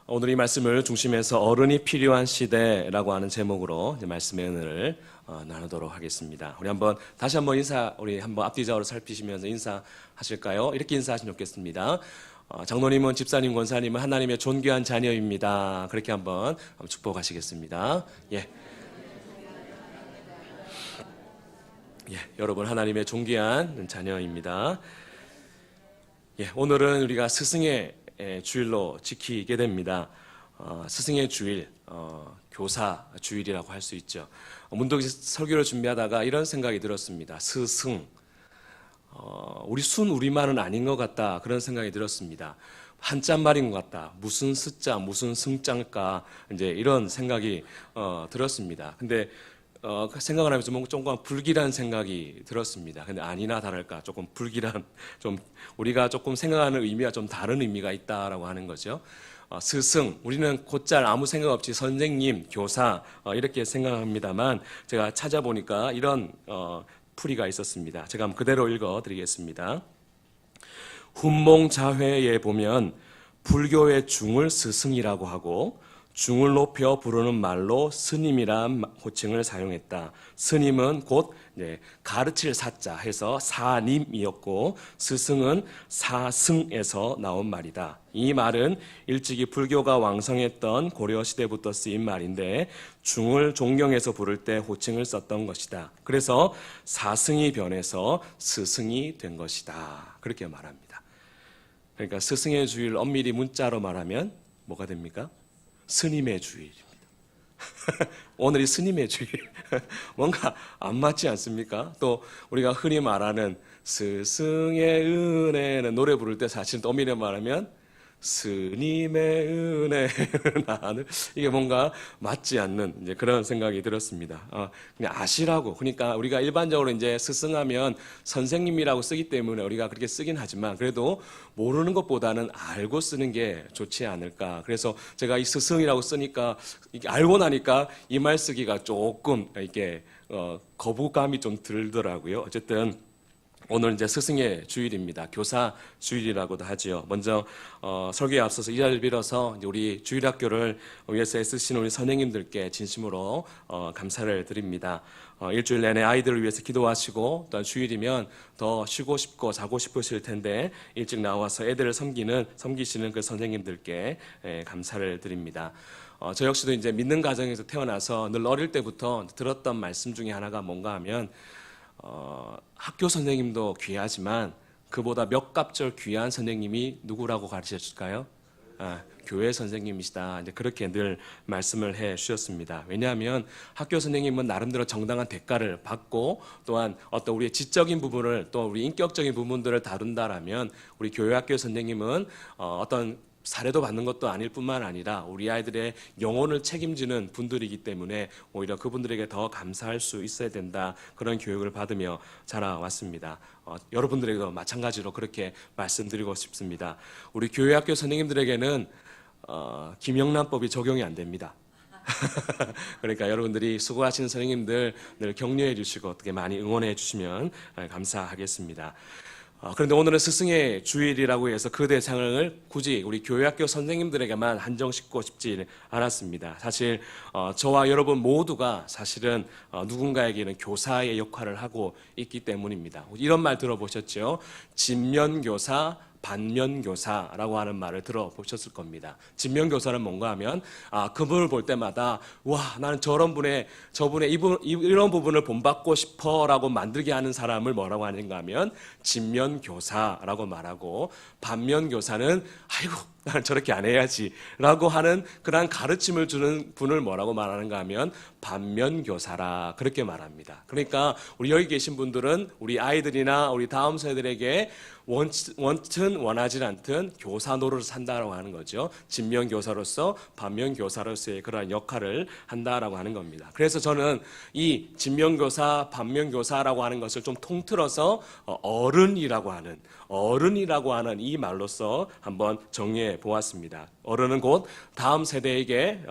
오늘 이 말씀을 중심에서 어른이 필요한 시대라고 하는 제목으로 이제 말씀의 은혜를 나누도록 하겠습니다. 우리 다시 한번 우리 한번 앞뒤좌우로 살피시면서 인사하실까요? 이렇게 인사하시면 좋겠습니다. 장로님은, 집사님, 권사님은 하나님의 존귀한 자녀입니다. 그렇게 한번 축복하시겠습니다. 예, 여러분 하나님의 존귀한 자녀입니다. 예, 오늘은 우리가 스승의 주일로 지키게 됩니다. 스승의 주일, 교사 주일이라고 할 수 있죠. 문득 설교를 준비하다가 이런 생각이 들었습니다. 스승, 우리 우리말은 아닌 것 같다, 그런 생각이 들었습니다. 한자말인 것 같다. 무슨 스자, 무슨 승자일까, 이제 이런 생각이 들었습니다. 근데 생각을 하면서 뭔가 조금 불길한 생각이 들었습니다. 근데 아니나 다를까 조금 불길한, 좀 우리가 조금 생각하는 의미가 좀 다른 의미가 있다라고 하는 거죠. 스승, 우리는 곧잘 아무 생각 없이 선생님, 교사 이렇게 생각합니다만, 제가 찾아보니까 이런 풀이가 있었습니다. 제가 한번 그대로 읽어드리겠습니다. 훈몽자회에 보면 불교의 중을 스승이라고 하고 중을 높여 부르는 말로 스님이란 호칭을 사용했다. 스님은 곧 가르칠 사자 해서 사님이었고, 스승은 사승에서 나온 말이다. 이 말은 일찍이 불교가 왕성했던 고려시대부터 쓰인 말인데 중을 존경해서 부를 때 호칭을 썼던 것이다. 그래서 사승이 변해서 스승이 된 것이다. 그렇게 말합니다. 그러니까 스승의 주일 엄밀히 문자로 말하면 뭐가 됩니까? 스님의 주일입니다. 오늘이 스님의 주일. 뭔가 안 맞지 않습니까? 또 우리가 흔히 말하는 스승의 은혜는 노래 부를 때 사실 또 엄밀히 말하면 스님의 은혜는 나는, 이게 뭔가 맞지 않는 이제 그런 생각이 들었습니다. 그냥 아시라고. 그러니까 우리가 일반적으로 이제 스승하면 선생님이라고 쓰기 때문에 우리가 그렇게 쓰긴 하지만, 그래도 모르는 것보다는 알고 쓰는 게 좋지 않을까. 그래서 제가 이 스승이라고 쓰니까, 이게 알고 나니까 이 말 쓰기가 조금 이렇게 거부감이 좀 들더라고요. 어쨌든 오늘 이제 스승의 주일입니다. 교사 주일이라고도 하지요. 먼저 설교에 앞서서 이 자리를 빌어서 이제 우리 주일학교를 위해서 애쓰시는 우리 선생님들께 진심으로 감사를 드립니다. 일주일 내내 아이들을 위해서 기도하시고, 또한 주일이면 더 쉬고 싶고 자고 싶으실 텐데 일찍 나와서 애들을 섬기시는 그 선생님들께 감사를 드립니다. 저 역시도 이제 믿는 가정에서 태어나서 늘 어릴 때부터 들었던 말씀 중에 하나가 뭔가 하면, 학교 선생님도 귀하지만 그보다 몇 값절 귀한 선생님이 누구라고 가르쳐줄까요? 교회 선생님이시다. 이제 그렇게 늘 말씀을 해 주셨습니다. 왜냐하면 학교 선생님은 나름대로 정당한 대가를 받고, 또한 어떤 우리의 지적인 부분을, 또 우리 인격적인 부분들을 다룬다라면, 우리 교회 학교 선생님은 어떤 사례도 받는 것도 아닐 뿐만 아니라 우리 아이들의 영혼을 책임지는 분들이기 때문에 오히려 그분들에게 더 감사할 수 있어야 된다, 그런 교육을 받으며 자라왔습니다. 여러분들에게도 마찬가지로 그렇게 말씀드리고 싶습니다. 우리 교회 학교 선생님들에게는 김영란법이 적용이 안 됩니다. 그러니까 여러분들이 수고하시는 선생님들 늘 격려해 주시고 어떻게 많이 응원해 주시면 감사하겠습니다. 그런데 오늘은 스승의 주일이라고 해서 그 대상을 굳이 우리 교회학교 선생님들에게만 한정짓고 싶지 않았습니다. 사실 저와 여러분 모두가 사실은 누군가에게는 교사의 역할을 하고 있기 때문입니다. 이런 말 들어보셨죠? 진면교사, 반면교사라고 하는 말을 들어보셨을 겁니다. 진면교사는 뭔가 하면, 그분을 볼 때마다 와, 나는 저분의 이런 부분을 본받고 싶어라고 만들게 하는 사람을 뭐라고 하는가 하면 진면교사라고 말하고, 반면교사는 아이고 나는 저렇게 안 해야지 라고 하는 그러한 가르침을 주는 분을 뭐라고 말하는가 하면 반면교사라, 그렇게 말합니다. 그러니까 우리 여기 계신 분들은 우리 아이들이나 우리 다음 세대들에게 원튼 원하지 않든 교사 노릇을 산다라고 하는 거죠. 진면교사로서 반면교사로서의 그러한 역할을 한다라고 하는 겁니다. 그래서 저는 이 진면교사, 반면교사라고 하는 것을 좀 통틀어서 어른이라고 하는 이 말로서 한번 정리해 보았습니다. 어른은 곧 다음 세대에게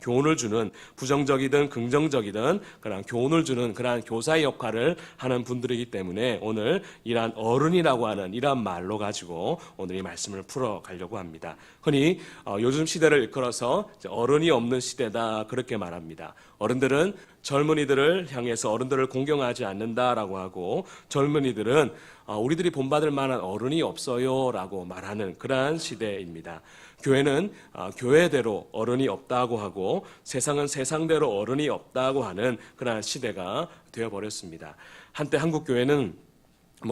교훈을 주는, 부정적이든 긍정적이든 그런 교훈을 주는 그러한 교사의 역할을 하는 분들이기 때문에 오늘 이러한 어른이라고 하는 이러한 말로 가지고 오늘 이 말씀을 풀어가려고 합니다. 흔히 요즘 시대를 일컬어서 어른이 없는 시대다 그렇게 말합니다. 어른들은 젊은이들을 향해서 어른들을 공경하지 않는다라고 하고, 젊은이들은 우리들이 본받을 만한 어른이 없어요 라고 말하는 그러한 시대입니다. 교회는 교회대로 어른이 없다고 하고, 세상은 세상대로 어른이 없다고 하는 그러한 시대가 되어버렸습니다. 한때 한국 교회는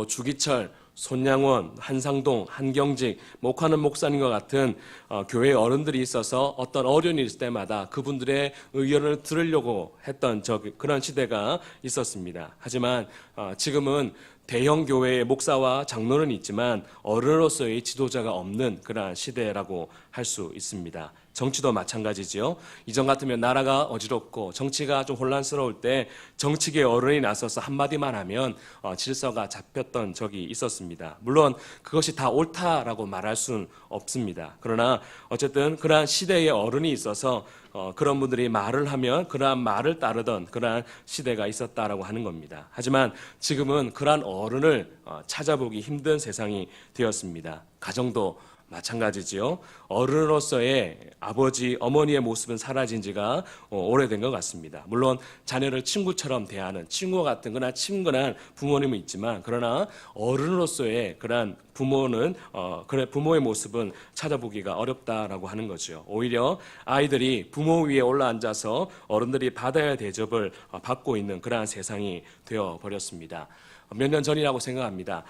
주기철, 손양원, 한상동, 한경직, 목하는 목사님과 같은 교회 어른들이 있어서 어떤 어려움이 있을 때마다 그분들의 의견을 들으려고 했던 그런 시대가 있었습니다. 하지만 지금은 대형 교회의 목사와 장로는 있지만 어른으로서의 지도자가 없는 그러한 시대라고 할 수 있습니다. 정치도 마찬가지지요. 이전 같으면 나라가 어지럽고 정치가 좀 혼란스러울 때 정치계 어른이 나서서 한마디만 하면 질서가 잡혔던 적이 있었습니다. 물론 그것이 다 옳다라고 말할 수는 없습니다. 그러나 어쨌든 그러한 시대의 어른이 있어서 그런 분들이 말을 하면 그러한 말을 따르던 그러한 시대가 있었다라고 하는 겁니다. 하지만 지금은 그러한 어른을 찾아보기 힘든 세상이 되었습니다. 가정도 마찬가지지요. 어른으로서의 아버지, 어머니의 모습은 사라진 지가 오래된 것 같습니다. 물론 자녀를 친구처럼 대하는 친구와 같은 그러나 친근한 부모님은 있지만, 그러나 어른으로서의 그러한 부모의 모습은 찾아보기가 어렵다라고 하는 거죠. 오히려 아이들이 부모 위에 올라앉아서 어른들이 받아야 할 대접을 받고 있는 그러한 세상이 되어버렸습니다. 몇 년 전이라고 생각합니다.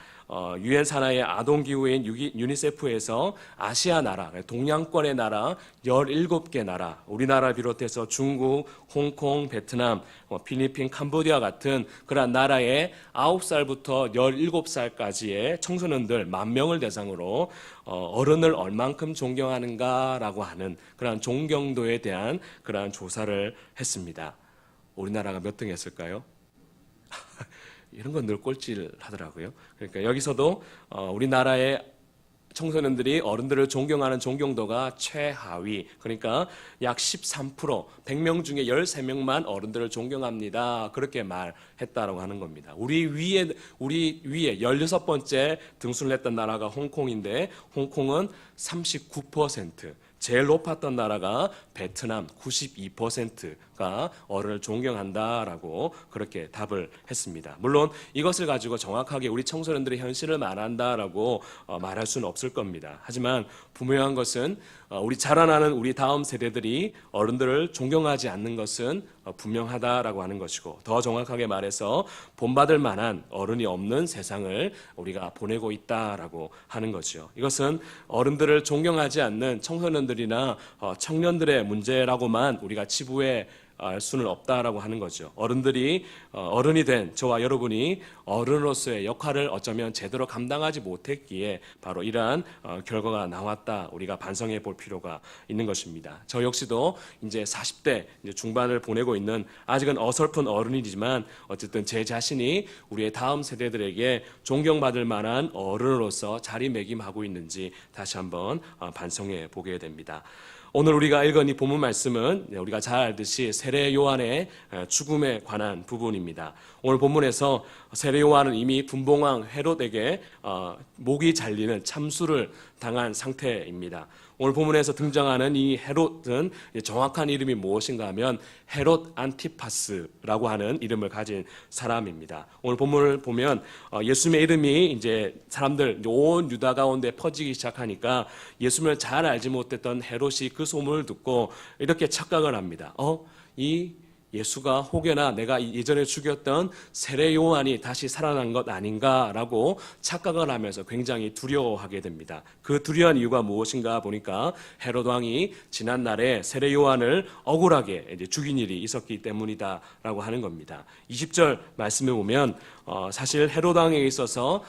유엔 산하의 아동기후인 유니세프에서 아시아 나라, 동양권의 나라 17개 나라, 우리나라를 비롯해서 중국, 홍콩, 베트남, 필리핀, 캄보디아 같은 그런 나라의 9살부터 17살까지의 청소년들 10,000명을 대상으로 어른을 얼만큼 존경하는가라고 하는 그런 존경도에 대한 그런 조사를 했습니다. 우리나라가 몇 등 했을까요? 이런 건 늘 꼴찌를 하더라고요. 그러니까 여기서도 우리나라의 청소년들이 어른들을 존경하는 존경도가 최하위, 그러니까 약 13%, 100명 중에 13명만 어른들을 존경합니다. 그렇게 말했다라고 하는 겁니다. 우리 위에 16번째 등수를 했던 나라가 홍콩인데, 홍콩은 39%, 제일 높았던 나라가 베트남 92%가 어른을 존경한다라고 그렇게 답을 했습니다. 물론 이것을 가지고 정확하게 우리 청소년들의 현실을 말한다라고 말할 수는 없을 겁니다. 하지만 분명한 것은 우리 자라나는 우리 다음 세대들이 어른들을 존경하지 않는 것은 분명하다라고 하는 것이고, 더 정확하게 말해서 본받을 만한 어른이 없는 세상을 우리가 보내고 있다라고 하는 거죠. 이것은 어른들을 존경하지 않는 청소년들이나 청년들의 문제라고만 우리가 치부해 알 수는 없다라고 하는 거죠. 어른이 된 저와 여러분이 어른으로서의 역할을 어쩌면 제대로 감당하지 못했기에 바로 이러한 결과가 나왔다, 우리가 반성해 볼 필요가 있는 것입니다. 저 역시도 이제 40대 중반을 보내고 있는 아직은 어설픈 어른이지만 어쨌든 제 자신이 우리의 다음 세대들에게 존경받을 만한 어른으로서 자리매김하고 있는지 다시 한번 반성해 보게 됩니다. 오늘 우리가 읽은 이 본문 말씀은 우리가 잘 알듯이 세례 요한의 죽음에 관한 부분입니다. 오늘 본문에서 세례 요한은 이미 분봉왕 헤롯에게 목이 잘리는 참수를 당한 상태입니다. 오늘 본문에서 등장하는 이 헤롯은 정확한 이름이 무엇인가 하면 헤롯 안티파스라고 하는 이름을 가진 사람입니다. 오늘 본문을 보면 예수님의 이름이 이제 사람들 온 유다 가운데 퍼지기 시작하니까 예수님을 잘 알지 못했던 헤롯이 그 소문을 듣고 이렇게 착각을 합니다. 이 예수가 혹여나 내가 예전에 죽였던 세례 요한이 다시 살아난 것 아닌가라고 착각을 하면서 굉장히 두려워하게 됩니다. 그 두려운 이유가 무엇인가 보니까 헤롯 왕이 지난날에 세례 요한을 억울하게 죽인 일이 있었기 때문이다라고 하는 겁니다. 20절 말씀에 보면 사실 헤롯 왕에게 있어서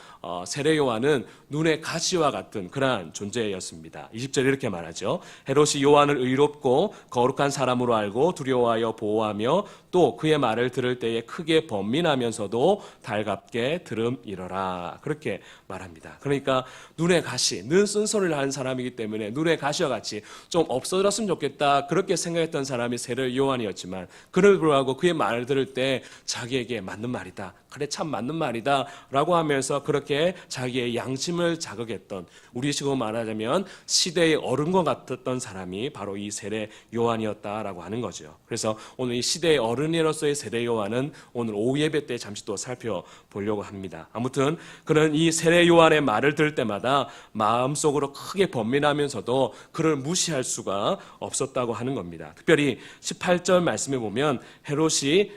세례 요한은 눈의 가시와 같은 그러한 존재였습니다. 20절 이렇게 말하죠. 헤롯이 요한을 의롭고 거룩한 사람으로 알고 두려워하여 보호하며 또 그의 말을 들을 때에 크게 번민하면서도 달갑게 들음이러라. 그렇게 말합니다. 그러니까 눈의 가시, 늘 쓴소리를 하는 사람이기 때문에 눈의 가시와 같이 좀 없어졌으면 좋겠다 그렇게 생각했던 사람이 세례 요한이었지만 그를 불구하고 그의 말을 들을 때 자기에게 맞는 말이다. 그래 참 맞는 말이다 라고 하면서 그렇게 자기의 양심을 자극했던, 우리 식으로 말하자면 시대의 어른과 같았던 사람이 바로 이 세례 요한이었다라고 하는 거죠. 그래서 오늘 이 시대의 어른으로서의 세례 요한은 오늘 오후 예배 때 잠시 또 살펴보려고 합니다. 아무튼 그런 이 세례 요한의 말을 들을 때마다 마음속으로 크게 번민하면서도 그를 무시할 수가 없었다고 하는 겁니다. 특별히 18절 말씀에 보면 헤롯이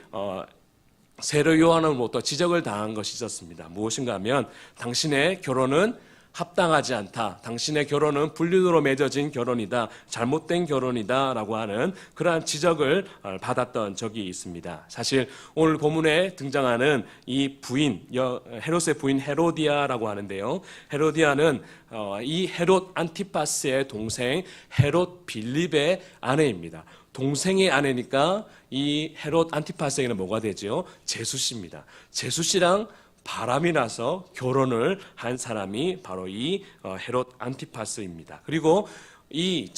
세례 요한으로부터 지적을 당한 것이 있었습니다. 무엇인가 하면 당신의 결혼은 합당하지 않다. 당신의 결혼은 불륜으로 맺어진 결혼이다. 잘못된 결혼이다. 라고 하는 그러한 지적을 받았던 적이 있습니다. 사실 오늘 본문에 등장하는 이 부인, 헤롯의 부인 헤로디아라고 하는데요. 헤로디아는 이 헤롯 안티파스의 동생 헤롯 빌립의 아내입니다. 동생의 아내니까 이 헤롯 안티파스에게는 뭐가 되죠? 제수씨입니다. 제수씨랑 바람이 나서 결혼을 한 사람이 바로 이 헤롯 안티파스입니다. 그리고 이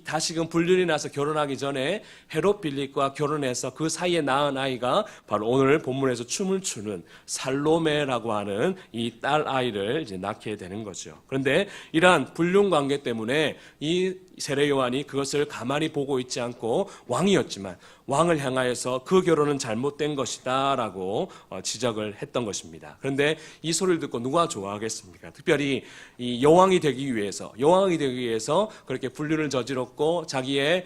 다시금 불륜이 나서 결혼하기 전에 헤롯 빌립과 결혼해서 그 사이에 낳은 아이가 바로 오늘 본문에서 춤을 추는 살로메라고 하는 이 딸 아이를 이제 낳게 되는 거죠. 그런데 이러한 불륜 관계 때문에 이 세례 요한이 그것을 가만히 보고 있지 않고 왕이었지만 왕을 향하여서 그 결혼은 잘못된 것이다 라고 지적을 했던 것입니다. 그런데 이 소리를 듣고 누가 좋아하겠습니까? 특별히 이 여왕이 되기 위해서 그렇게 불륜을 저질렀고 자기의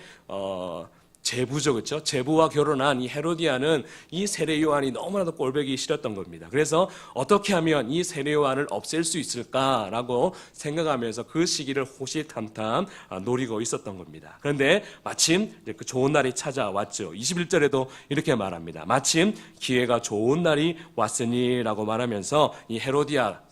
제부죠, 그렇죠? 제부와 결혼한 이 헤로디아는 이 세례 요한이 너무나도 꼴보기 싫었던 겁니다. 그래서 어떻게 하면 이 세례 요한을 없앨 수 있을까라고 생각하면서 그 시기를 호시탐탐 노리고 있었던 겁니다. 그런데 마침 그 좋은 날이 찾아왔죠. 21절에도 이렇게 말합니다. 마침 기회가 좋은 날이 왔으니라고 말하면서 이 헤로디아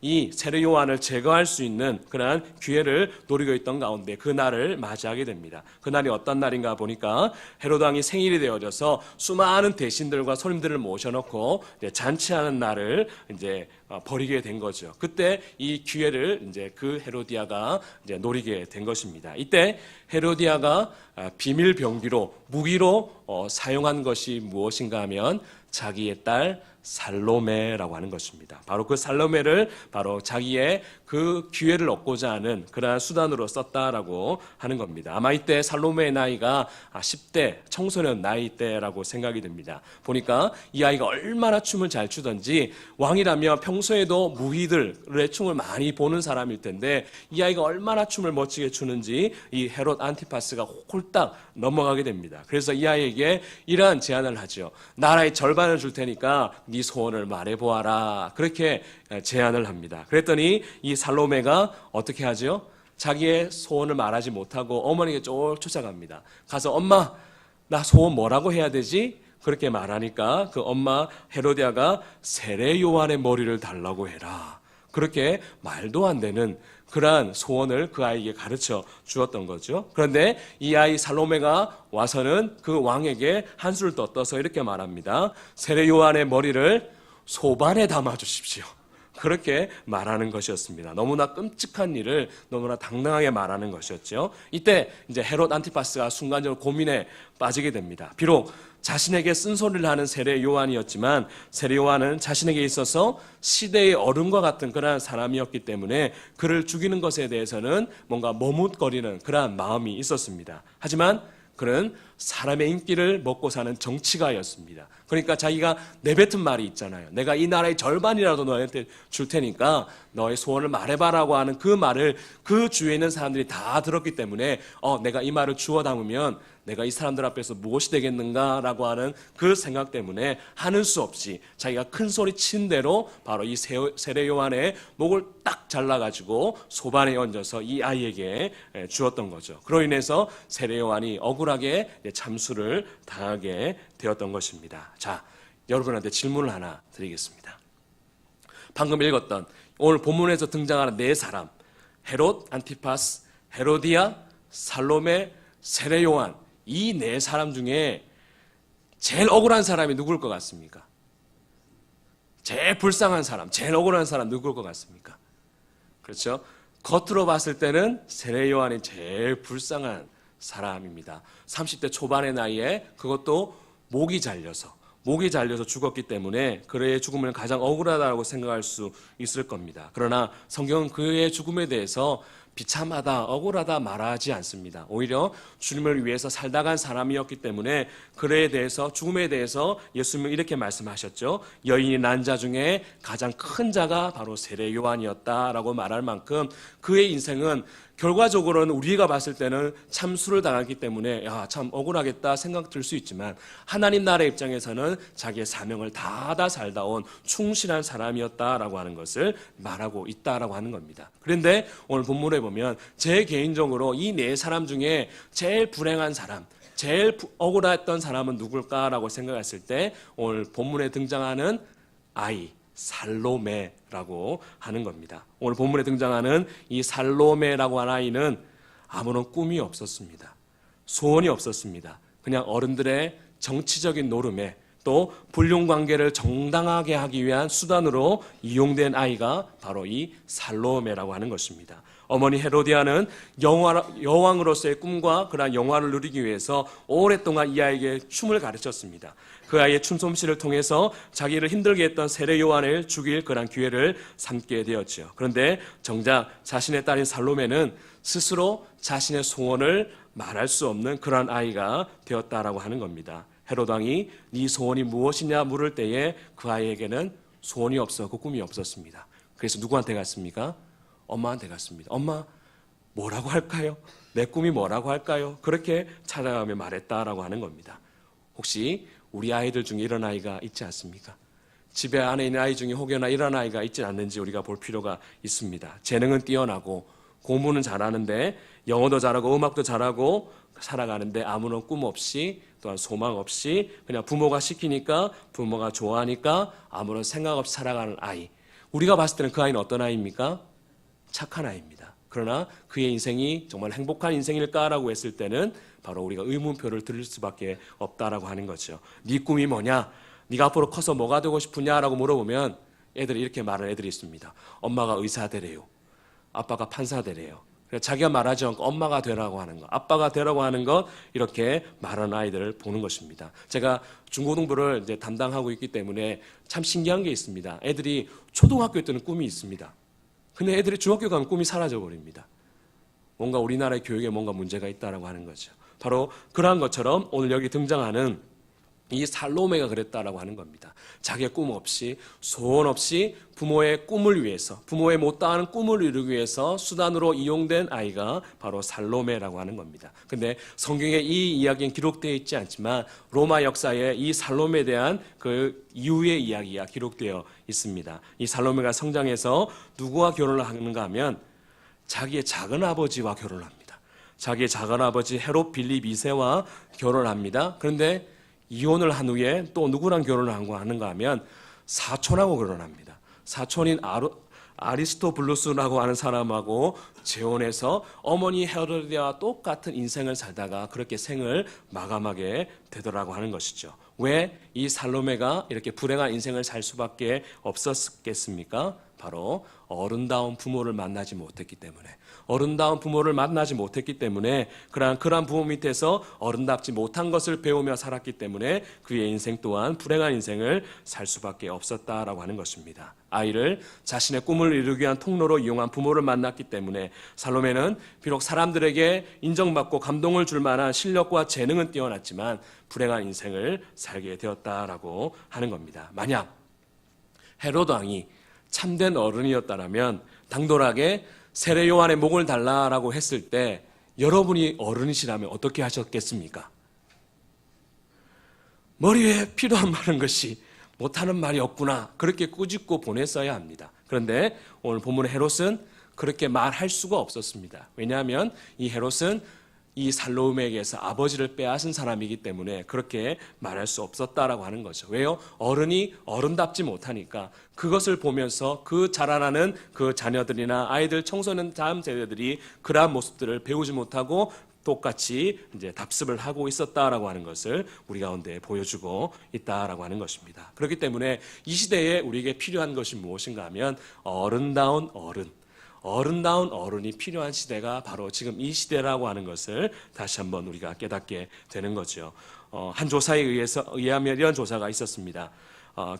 이 세례 요한을 제거할 수 있는 그러한 기회를 노리고 있던 가운데 그 날을 맞이하게 됩니다. 그 날이 어떤 날인가 보니까 헤롯 왕이 생일이 되어져서 수많은 대신들과 손님들을 모셔놓고 잔치하는 날을 이제 벌이게 된 거죠. 그때 이 기회를 이제 그 헤로디아가 이제 노리게 된 것입니다. 이때 헤로디아가 비밀 병기로 무기로 사용한 것이 무엇인가 하면 자기의 딸 살로메라고 하는 것입니다. 바로 그 살로메를 바로 자기의 그 기회를 얻고자 하는 그러한 수단으로 썼다라고 하는 겁니다. 아마 이때 살로메의 나이가 10대 청소년 나이 때라고 생각이 듭니다. 보니까 이 아이가 얼마나 춤을 잘 추던지 왕이라면 평소에도 무희들의 춤을 많이 보는 사람일 텐데 이 아이가 얼마나 춤을 멋지게 추는지 이 헤롯 안티파스가 홀딱 넘어가게 됩니다. 그래서 이 아이에게 이러한 제안을 하죠. 나라의 절반을 줄 테니까 네 소원을 말해보아라. 그렇게 제안을 합니다. 그랬더니 이 살로메가 어떻게 하죠? 자기의 소원을 말하지 못하고 어머니에게 쫓아갑니다. 가서 엄마 나 소원 뭐라고 해야 되지? 그렇게 말하니까 그 엄마 헤로디아가 세례 요한의 머리를 달라고 해라. 그렇게 말도 안 되는 그러한 소원을 그 아이에게 가르쳐 주었던 거죠. 그런데 이 아이 살로메가 와서는 그 왕에게 한수를 떠서 이렇게 말합니다. 세례 요한의 머리를 소반에 담아 주십시오. 그렇게 말하는 것이었습니다. 너무나 끔찍한 일을 너무나 당당하게 말하는 것이었죠. 이때 이제 헤롯 안티파스가 순간적으로 고민에 빠지게 됩니다. 비록 자신에게 쓴소리를 하는 세례 요한이었지만 세례 요한은 자신에게 있어서 시대의 어른과 같은 그러한 사람이었기 때문에 그를 죽이는 것에 대해서는 뭔가 머뭇거리는 그러한 마음이 있었습니다. 하지만 그는 사람의 인기를 먹고 사는 정치가였습니다. 그러니까 자기가 내뱉은 말이 있잖아요. 내가 이 나라의 절반이라도 너한테 줄 테니까 너의 소원을 말해봐라고 하는 그 말을 그 주위에 있는 사람들이 다 들었기 때문에 내가 이 말을 주워 담으면 내가 이 사람들 앞에서 무엇이 되겠는가라고 하는 그 생각 때문에 하는 수 없이 자기가 큰 소리 친 대로 바로 이 세례 요한의 목을 딱 잘라가지고 소반에 얹어서 이 아이에게 주었던 거죠. 그로 인해서 세례 요한이 억울하게 참수를 당하게 되었던 것입니다. 자, 여러분한테 질문을 하나 드리겠습니다. 방금 읽었던 오늘 본문에서 등장하는 네 사람, 헤롯, 안티파스, 헤로디아, 살로메, 세례 요한, 이 네 사람 중에 제일 억울한 사람이 누구일 것 같습니까? 제일 불쌍한 사람, 제일 억울한 사람 누구일 것 같습니까? 그렇죠? 겉으로 봤을 때는 세례 요한이 제일 불쌍한 사람입니다. 30대 초반의 나이에 그것도 목이 잘려서 죽었기 때문에 그의 죽음을 가장 억울하다고 생각할 수 있을 겁니다. 그러나 성경은 그의 죽음에 대해서 비참하다, 억울하다 말하지 않습니다. 오히려 주님을 위해서 살다 간 사람이었기 때문에 그에 대해서, 죽음에 대해서 예수님은 이렇게 말씀하셨죠. 여인이 난 자 중에 가장 큰 자가 바로 세례 요한이었다라고 말할 만큼 그의 인생은 결과적으로는 우리가 봤을 때는 참수를 당했기 때문에 참 억울하겠다 생각 들 수 있지만 하나님 나라의 입장에서는 자기의 사명을 다하다 살다 온 충실한 사람이었다라고 하는 것을 말하고 있다라고 하는 겁니다. 그런데 오늘 본문에 보면 제 개인적으로 이 네 사람 중에 제일 불행한 사람, 제일 억울했던 사람은 누굴까라고 생각했을 때 오늘 본문에 등장하는 아이 살로메라고 하는 겁니다. 오늘 본문에 등장하는 이 살로메라고 하는 아이는 아무런 꿈이 없었습니다. 소원이 없었습니다. 그냥 어른들의 정치적인 노름에 또 불륜관계를 정당하게 하기 위한 수단으로 이용된 아이가 바로 이 살로메라고 하는 것입니다. 어머니 헤로디아는 여왕으로서의 꿈과 그러한 영화를 누리기 위해서 오랫동안 이 아이에게 춤을 가르쳤습니다. 그 아이의 춤솜씨를 통해서 자기를 힘들게 했던 세례 요한을 죽일 그런 기회를 삼게 되었죠. 그런데 정작 자신의 딸인 살로메는 스스로 자신의 소원을 말할 수 없는 그런 아이가 되었다라고 하는 겁니다. 헤롯 왕이 네 소원이 무엇이냐 물을 때에 그 아이에게는 소원이 없었고 꿈이 없었습니다. 그래서 누구한테 갔습니까? 엄마한테 갔습니다. 엄마, 뭐라고 할까요? 내 꿈이 뭐라고 할까요? 그렇게 찾아가며 말했다라고 하는 겁니다. 혹시 우리 아이들 중에 이런 아이가 있지 않습니까? 집에 안에 있는 아이 중에 혹여나 이런 아이가 있지 않는지 우리가 볼 필요가 있습니다. 재능은 뛰어나고 공부는 잘하는데 영어도 잘하고 음악도 잘하고 살아가는데 아무런 꿈 없이 또한 소망 없이 그냥 부모가 시키니까 부모가 좋아하니까 아무런 생각 없이 살아가는 아이. 우리가 봤을 때는 그 아이는 어떤 아이입니까? 착한 아이입니다. 그러나 그의 인생이 정말 행복한 인생일까라고 했을 때는 바로 우리가 의문표를 들을 수밖에 없다라고 하는 거죠. 네 꿈이 뭐냐? 네가 앞으로 커서 뭐가 되고 싶으냐라고 물어보면 애들이 이렇게 말하는 애들이 있습니다. 엄마가 의사 되래요. 아빠가 판사 되래요. 자기가 말하지 않고 엄마가 되라고 하는 것, 아빠가 되라고 하는 것 이렇게 말하는 아이들을 보는 것입니다. 제가 중고등부를 이제 담당하고 있기 때문에 참 신기한 게 있습니다. 애들이 초등학교 때는 꿈이 있습니다. 근데 애들이 중학교 가면 꿈이 사라져 버립니다. 뭔가 우리나라의 교육에 뭔가 문제가 있다라고 하는 거죠. 바로 그러한 것처럼 오늘 여기 등장하는 이 살로메가 그랬다라고 하는 겁니다. 자기의 꿈 없이 소원 없이 부모의 꿈을 위해서 부모의 못다하는 꿈을 이루기 위해서 수단으로 이용된 아이가 바로 살로메라고 하는 겁니다. 근데 성경에 이 이야기는 기록되어 있지 않지만 로마 역사에 이 살로메에 대한 그 이후의 이야기가 기록되어 있습니다. 이 살로메가 성장해서 누구와 결혼을 하는가 하면 자기의 작은 아버지와 결혼을 합니다. 자기의 작은 아버지 헤롯 빌립 2세와 결혼을 합니다. 그런데 이혼을 한 후에 또 누구랑 결혼을 하는가 하면 사촌하고 결혼합니다. 사촌인 아리스토블루스라고 하는 사람하고 재혼해서 어머니 헤로디아와 똑같은 인생을 살다가 그렇게 생을 마감하게 되더라고 하는 것이죠. 왜 이 살로메가 이렇게 불행한 인생을 살 수밖에 없었겠습니까? 바로 어른다운 부모를 만나지 못했기 때문에 어른다운 부모를 만나지 못했기 때문에 그러한 부모 밑에서 어른답지 못한 것을 배우며 살았기 때문에 그의 인생 또한 불행한 인생을 살 수밖에 없었다라고 하는 것입니다. 아이를 자신의 꿈을 이루기 위한 통로로 이용한 부모를 만났기 때문에 살로메는 비록 사람들에게 인정받고 감동을 줄 만한 실력과 재능은 뛰어났지만 불행한 인생을 살게 되었다라고 하는 겁니다. 만약 헤롯 왕이 참된 어른이었다면 당돌하게 세례 요한의 목을 달라라고 했을 때 여러분이 어른이시라면 어떻게 하셨겠습니까? 머리에 피도 안 마른 것이 못하는 말이 없구나 그렇게 꾸짖고 보냈어야 합니다. 그런데 오늘 본문의 헤롯은 그렇게 말할 수가 없었습니다. 왜냐하면 이 헤롯은 이 살로메에게서 아버지를 빼앗은 사람이기 때문에 그렇게 말할 수 없었다라고 하는 거죠. 왜요? 어른이 어른답지 못하니까 그것을 보면서 그 자라나는 그 자녀들이나 아이들, 청소년 다음 세대들이 그러한 모습들을 배우지 못하고 똑같이 이제 답습을 하고 있었다라고 하는 것을 우리 가운데 보여주고 있다라고 하는 것입니다. 그렇기 때문에 이 시대에 우리에게 필요한 것이 무엇인가 하면 어른다운 어른이 필요한 시대가 바로 지금 이 시대라고 하는 것을 다시 한번 우리가 깨닫게 되는 거죠. 한 조사에 의하면 이런 조사가 있었습니다.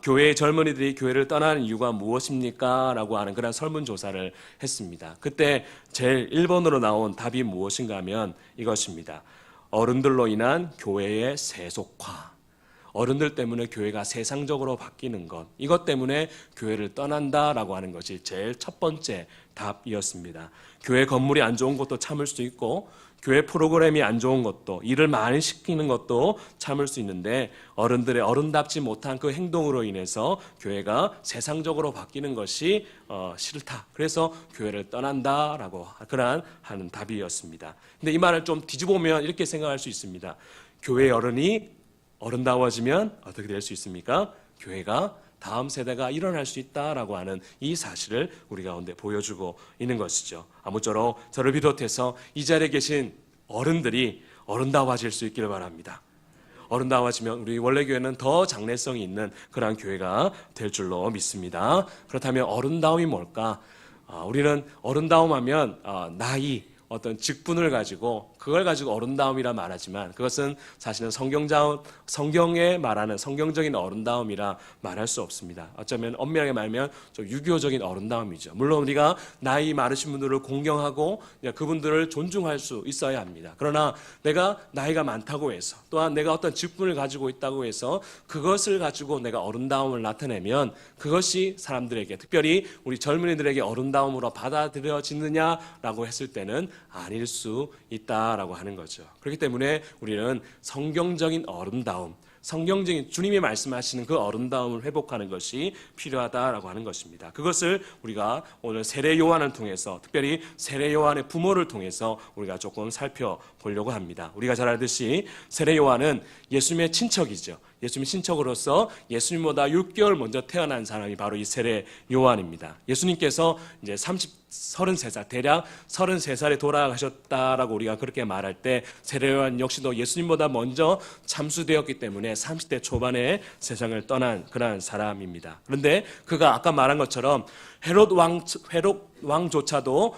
교회의 젊은이들이 교회를 떠나는 이유가 무엇입니까? 라고 하는 그런 설문조사를 했습니다. 그때 제일 1번으로 나온 답이 무엇인가 하면 이것입니다. 어른들로 인한 교회의 세속화. 어른들 때문에 교회가 세상적으로 바뀌는 것, 이것 때문에 교회를 떠난다라고 하는 것이 제일 첫 번째 답이었습니다. 교회 건물이 안 좋은 것도 참을 수 있고 교회 프로그램이 안 좋은 것도, 일을 많이 시키는 것도 참을 수 있는데 어른들의 어른답지 못한 그 행동으로 인해서 교회가 세상적으로 바뀌는 것이 싫다. 그래서 교회를 떠난다라고 그러한 하는 답이었습니다. 근데 이 말을 좀 뒤집어보면 이렇게 생각할 수 있습니다. 교회의 어른이 어른다워지면 어떻게 될 수 있습니까? 교회가 다음 세대가 일어날 수 있다라고 하는 이 사실을 우리 가운데 보여주고 있는 것이죠. 아무쪼록 저를 비롯해서 이 자리에 계신 어른들이 어른다워질 수 있기를 바랍니다. 어른다워지면 우리 원래교회는 더 장래성이 있는 그러한 교회가 될 줄로 믿습니다. 그렇다면 어른다움이 뭘까? 우리는 어른다움하면 나이, 어떤 직분을 가지고 그걸 가지고 어른다움이라 말하지만 그것은 사실은 성경에 말하는 성경적인 어른다움이라 말할 수 없습니다. 어쩌면 엄밀하게 말하면 좀 유교적인 어른다움이죠. 물론 우리가 나이 많으신 분들을 공경하고 그분들을 존중할 수 있어야 합니다. 그러나 내가 나이가 많다고 해서 또한 내가 어떤 직분을 가지고 있다고 해서 그것을 가지고 내가 어른다움을 나타내면 그것이 사람들에게 특별히 우리 젊은이들에게 어른다움으로 받아들여지느냐라고 했을 때는 아닐 수 있다라고 하는 거죠. 그렇기 때문에 우리는 성경적인 어른다움, 성경적인 주님이 말씀하시는 그 어른다움을 회복하는 것이 필요하다라고 하는 것입니다. 그것을 우리가 오늘 세례 요한을 통해서 특별히 세례 요한의 부모를 통해서 우리가 조금 살펴보려고 합니다. 우리가 잘 알듯이 세례 요한은 예수님의 친척이죠. 예수님 친척으로서 예수님보다 6개월 먼저 태어난 사람이 바로 이 세례 요한입니다. 예수님께서 이제 33살, 대략 33살에 돌아가셨다라고 우리가 그렇게 말할 때 세례 요한 역시도 예수님보다 먼저 참수되었기 때문에 30대 초반에 세상을 떠난 그러한 사람입니다. 그런데 그가 아까 말한 것처럼 헤롯 왕조차도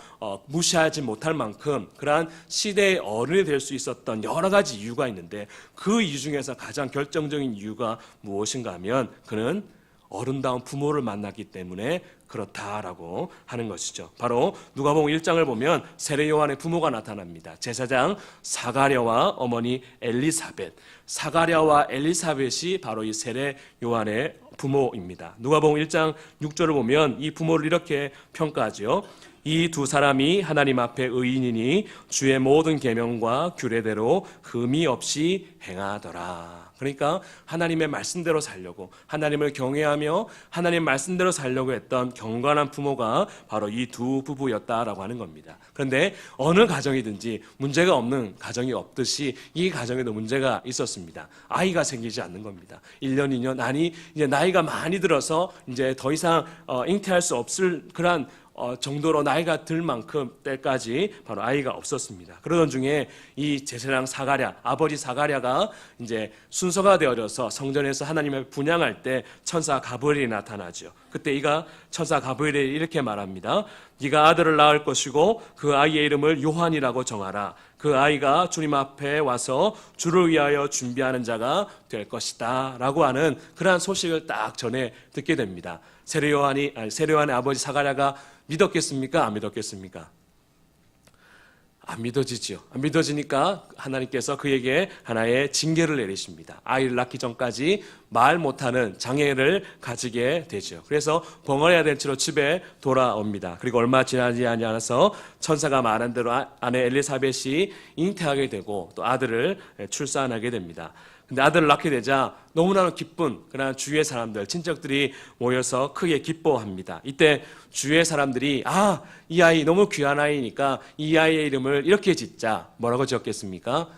무시하지 못할 만큼 그러한 시대의 어른이 될 수 있었던 여러 가지 이유가 있는데 그 이유 중에서 가장 결정적인 이유가 무엇인가 하면 그는 어른다운 부모를 만났기 때문에 그렇다라고 하는 것이죠. 바로 누가복음 1장을 보면 세례 요한의 부모가 나타납니다. 제사장 사가랴와 어머니 엘리사벳. 사가랴와 엘리사벳이 바로 이 세례 요한의 부모입니다. 누가복음 1장 6절을 보면 이 부모를 이렇게 평가하죠. 이 두 사람이 하나님 앞에 의인이니 주의 모든 계명과 규례대로 흠이 없이 행하더라. 그러니까 하나님의 말씀대로 살려고 하나님을 경외하며 하나님 말씀대로 살려고 했던 경건한 부모가 바로 이 두 부부였다라고 하는 겁니다. 그런데 어느 가정이든지 문제가 없는 가정이 없듯이 이 가정에도 문제가 있었습니다. 아이가 생기지 않는 겁니다. 1년, 2년, 아니 이제 나이가 많이 들어서 이제 더 이상 잉태할 수 없을 그런 정도로 나이가 들 만큼 때까지 바로 아이가 없었습니다. 그러던 중에 이 제사장 사가랴, 아버지 사가랴가 이제 순서가 되어져서 성전에서 하나님을 분향할 때 천사 가브리엘이 나타나죠. 그때 이가 천사 가브리엘이 이렇게 말합니다. 네가 아들을 낳을 것이고 그 아이의 이름을 요한이라고 정하라. 그 아이가 주님 앞에 와서 주를 위하여 준비하는 자가 될 것이다 라고 하는 그러한 소식을 딱 전해 듣게 됩니다. 세례 요한의 아버지 사가랴가 믿었겠습니까? 안 믿었겠습니까? 안 믿어지지요. 안 믿어지니까 하나님께서 그에게 하나의 징계를 내리십니다. 아이를 낳기 전까지 말 못하는 장애를 가지게 되죠. 그래서 벙어리가 된 채로 집에 돌아옵니다. 그리고 얼마 지나지 않아서 천사가 말한 대로 아내 엘리사벳이 잉태하게 되고 또 아들을 출산하게 됩니다. 근데 아들을 낳게 되자 너무나 기쁜 그러나 주위의 사람들, 친척들이 모여서 크게 기뻐합니다. 이때 주위의 사람들이 이 아이 너무 귀한 아이니까 이 아이의 이름을 이렇게 짓자. 뭐라고 지었겠습니까?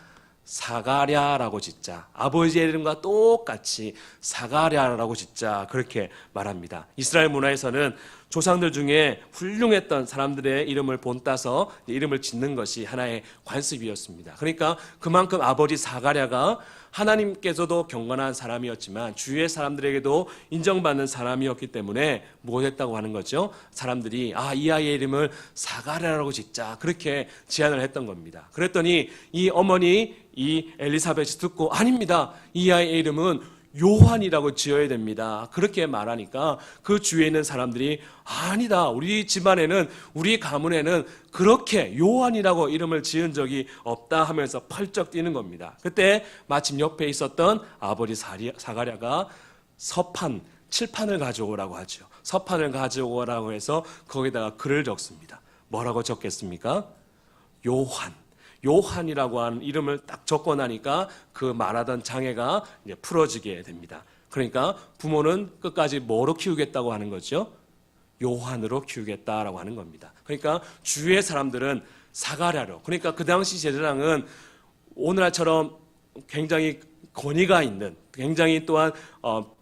사가랴라고 짓자. 아버지의 이름과 똑같이 사가랴라고 짓자. 그렇게 말합니다. 이스라엘 문화에서는 조상들 중에 훌륭했던 사람들의 이름을 본따서 이름을 짓는 것이 하나의 관습이었습니다. 그러니까 그만큼 아버지 사가랴가 하나님께서도 경건한 사람이었지만 주위의 사람들에게도 인정받는 사람이었기 때문에 무엇했다고 하는 거죠? 사람들이 이 아이의 이름을 사가랴라고 짓자. 그렇게 제안을 했던 겁니다. 그랬더니 이 어머니 이 엘리사벳이 듣고 아닙니다. 이 아이의 이름은 요한이라고 지어야 됩니다. 그렇게 말하니까 그 주위에 있는 사람들이 아니다. 우리 집안에는, 우리 가문에는 그렇게 요한이라고 이름을 지은 적이 없다 하면서 펄쩍 뛰는 겁니다. 그때 마침 옆에 있었던 아버지 사가랴가 서판, 칠판을 가져오라고 하죠. 서판을 가져오라고 해서 거기다가 글을 적습니다. 뭐라고 적겠습니까? 요한이라고 하는 이름을 딱 적고 나니까 그 말하던 장애가 이제 풀어지게 됩니다. 그러니까 부모는 끝까지 뭐로 키우겠다고 하는 거죠? 요한으로 키우겠다라고 하는 겁니다. 그러니까 주위의 사람들은 사가랴로, 그러니까 그 당시 제사장은 오늘날처럼 굉장히 권위가 있는, 굉장히 또한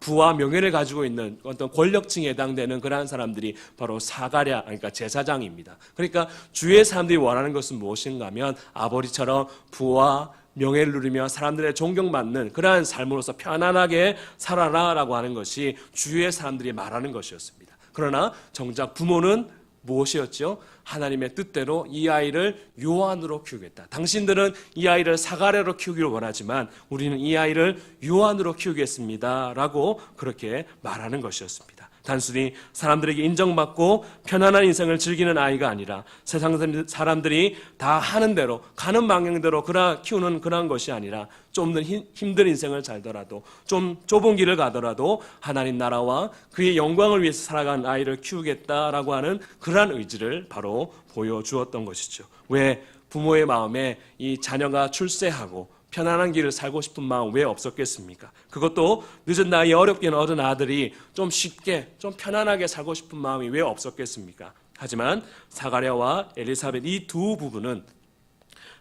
부와 명예를 가지고 있는 어떤 권력층에 해당되는 그러한 사람들이 바로 사가랴, 그러니까 제사장입니다. 그러니까 주위의 사람들이 원하는 것은 무엇인가 하면 아버지처럼 부와 명예를 누리며 사람들의 존경받는 그러한 삶으로서 편안하게 살아라라고 하는 것이 주위의 사람들이 말하는 것이었습니다. 그러나 정작 부모는 무엇이었죠? 하나님의 뜻대로 이 아이를 요한으로 키우겠다. 당신들은 이 아이를 사가랴로 키우기를 원하지만 우리는 이 아이를 요한으로 키우겠습니다. 라고 그렇게 말하는 것이었습니다. 단순히 사람들에게 인정받고 편안한 인생을 즐기는 아이가 아니라 세상 사람들이 다 하는 대로, 가는 방향대로 키우는 그런 것이 아니라 좀 더 힘든 인생을 살더라도, 좀 좁은 길을 가더라도 하나님 나라와 그의 영광을 위해서 살아가는 아이를 키우겠다라고 하는 그러한 의지를 바로 보여주었던 것이죠. 왜 부모의 마음에 이 자녀가 출세하고 편안한 길을 살고 싶은 마음 왜 없었겠습니까? 그것도 늦은 나이에 어렵게 얻은 아들이 좀 쉽게, 좀 편안하게 살고 싶은 마음이 왜 없었겠습니까? 하지만 사가랴와 엘리사벳 이 두 부부는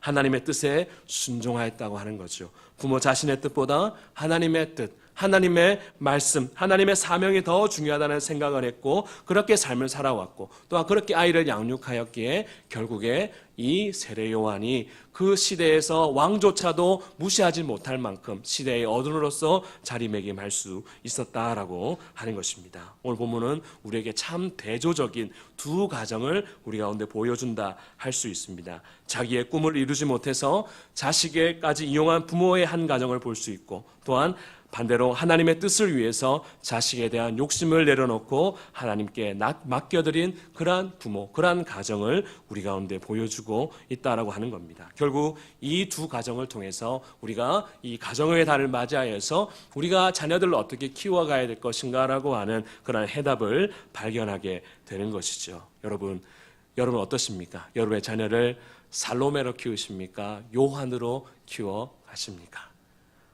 하나님의 뜻에 순종하였다고 하는 거죠. 부모 자신의 뜻보다 하나님의 뜻, 하나님의 말씀, 하나님의 사명이 더 중요하다는 생각을 했고 그렇게 삶을 살아왔고 또한 그렇게 아이를 양육하였기에 결국에 이 세례 요한이 그 시대에서 왕조차도 무시하지 못할 만큼 시대의 어른으로서 자리매김할 수 있었다라고 하는 것입니다. 오늘 본문은 우리에게 참 대조적인 두 가정을 우리 가운데 보여준다 할 수 있습니다. 자기의 꿈을 이루지 못해서 자식에까지 이용한 부모의 한 가정을 볼 수 있고 또한 반대로 하나님의 뜻을 위해서 자식에 대한 욕심을 내려놓고 하나님께 맡겨드린 그러한 부모, 그러한 가정을 우리 가운데 보여주고 있다라고 하는 겁니다. 결국 이 두 가정을 통해서 우리가 이 가정의 달을 맞이하여서 우리가 자녀들을 어떻게 키워가야 될 것인가라고 하는 그러한 해답을 발견하게 되는 것이죠. 여러분 어떠십니까? 여러분의 자녀를 살로메로 키우십니까? 요한으로 키워가십니까?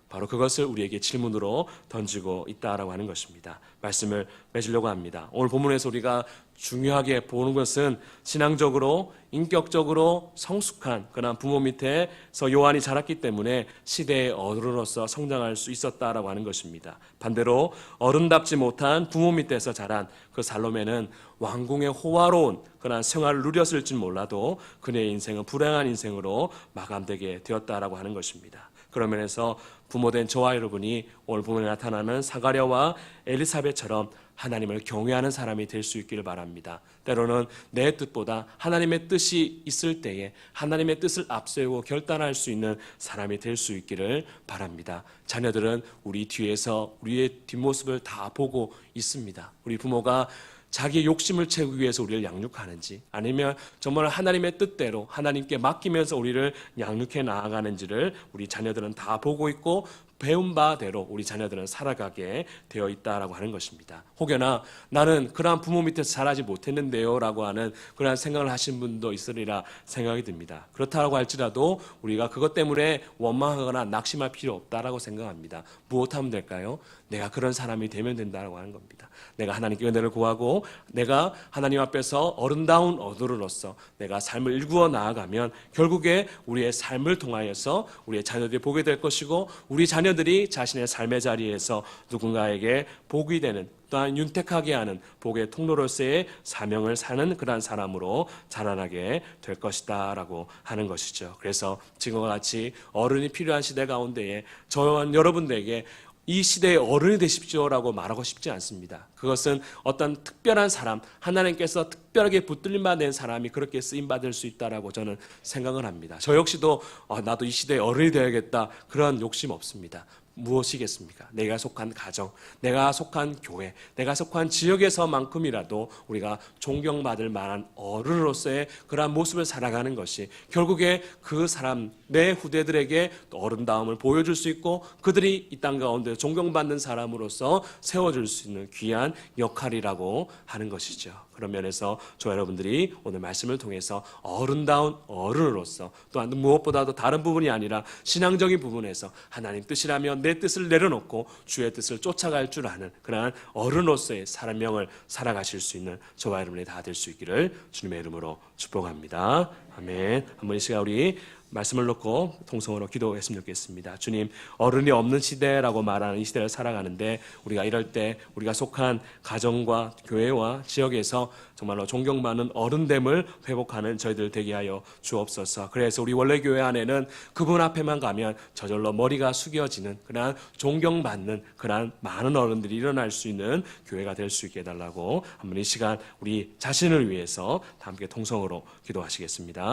바로 그것을 우리에게 질문으로 던지고 있다라고 하는 것입니다. 말씀을 맺으려고 합니다. 오늘 본문에서 우리가 중요하게 보는 것은 신앙적으로, 인격적으로 성숙한 그런 부모 밑에서 요한이 자랐기 때문에 시대의 어른으로서 성장할 수 있었다라고 하는 것입니다. 반대로 어른답지 못한 부모 밑에서 자란 그 살로메는 왕궁의 호화로운 그런 생활을 누렸을지 몰라도 그녀의 인생은 불행한 인생으로 마감되게 되었다라고 하는 것입니다. 그런 면에서 부모된 저와 여러분이 오늘 본문에 나타나는 사가랴와 엘리사벳처럼 하나님을 경외하는 사람이 될 수 있기를 바랍니다. 때로는 내 뜻보다 하나님의 뜻이 있을 때에 하나님의 뜻을 앞세우고 결단할 수 있는 사람이 될 수 있기를 바랍니다. 자녀들은 우리 뒤에서 우리의 뒷모습을 다 보고 있습니다. 우리 부모가 자기의 욕심을 채우기 위해서 우리를 양육하는지 아니면 정말 하나님의 뜻대로 하나님께 맡기면서 우리를 양육해 나아가는지를 우리 자녀들은 다 보고 있고 배운 바대로 우리 자녀들은 살아가게 되어 있다라고 하는 것입니다. 혹여나 나는 그러한 부모 밑에서 자라지 못했는데요 라고 하는 그러한 생각을 하신 분도 있으리라 생각이 듭니다. 그렇다고 할지라도 우리가 그것 때문에 원망하거나 낙심할 필요 없다라고 생각합니다. 무엇하면 될까요? 내가 그런 사람이 되면 된다고 하는 겁니다. 내가 하나님께 은혜를 구하고 내가 하나님 앞에서 어른다운 어른으로서 내가 삶을 일구어 나아가면 결국에 우리의 삶을 통하여서 우리의 자녀들이 보게 될 것이고 우리 자녀들이 자신의 삶의 자리에서 누군가에게 복이 되는 또한 윤택하게 하는 복의 통로로서의 사명을 사는 그러한 사람으로 자라나게 될 것이다 라고 하는 것이죠. 그래서 지금과 같이 어른이 필요한 시대 가운데에 저와 여러분들에게 이 시대의 어른이 되십시오라고 말하고 싶지 않습니다. 그것은 어떤 특별한 사람, 하나님께서 특별하게 붙들림 받은 사람이 그렇게 쓰임 받을 수 있다라고 저는 생각을 합니다. 저 역시도 나도 이 시대의 어른이 되어야겠다 그런 욕심 없습니다. 무엇이겠습니까? 내가 속한 가정, 내가 속한 교회, 내가 속한 지역에서만큼이라도 우리가 존경받을 만한 어른으로서의 그러한 모습을 살아가는 것이 결국에 그 사람, 내 후대들에게 어른다움을 보여줄 수 있고 그들이 이 땅 가운데 존경받는 사람으로서 세워줄 수 있는 귀한 역할이라고 하는 것이죠. 그런 면에서 저 여러분들이 오늘 말씀을 통해서 어른다운 어른으로서 또한 무엇보다도 다른 부분이 아니라 신앙적인 부분에서 하나님 뜻이라면 내 뜻을 내려놓고 주의 뜻을 쫓아갈 줄 아는 그러한 어른으로서의 사람명을 살아가실 수 있는 저와 여러분이 다 될 수 있기를 주님의 이름으로 축복합니다. 아멘. 한번 이 시간 우리 말씀을 놓고 통성으로 기도했으면 좋겠습니다. 주님, 어른이 없는 시대라고 말하는 이 시대를 살아가는데 우리가 이럴 때 우리가 속한 가정과 교회와 지역에서 정말로 존경받는 어른됨을 회복하는 저희들 되게 하여 주옵소서. 그래서 우리 원래 교회 안에는 그분 앞에만 가면 저절로 머리가 숙여지는 그러한 존경받는 그러한 많은 어른들이 일어날 수 있는 교회가 될 수 있게 해달라고 한번 이 시간 우리 자신을 위해서 다 함께 통성으로 기도하시겠습니다.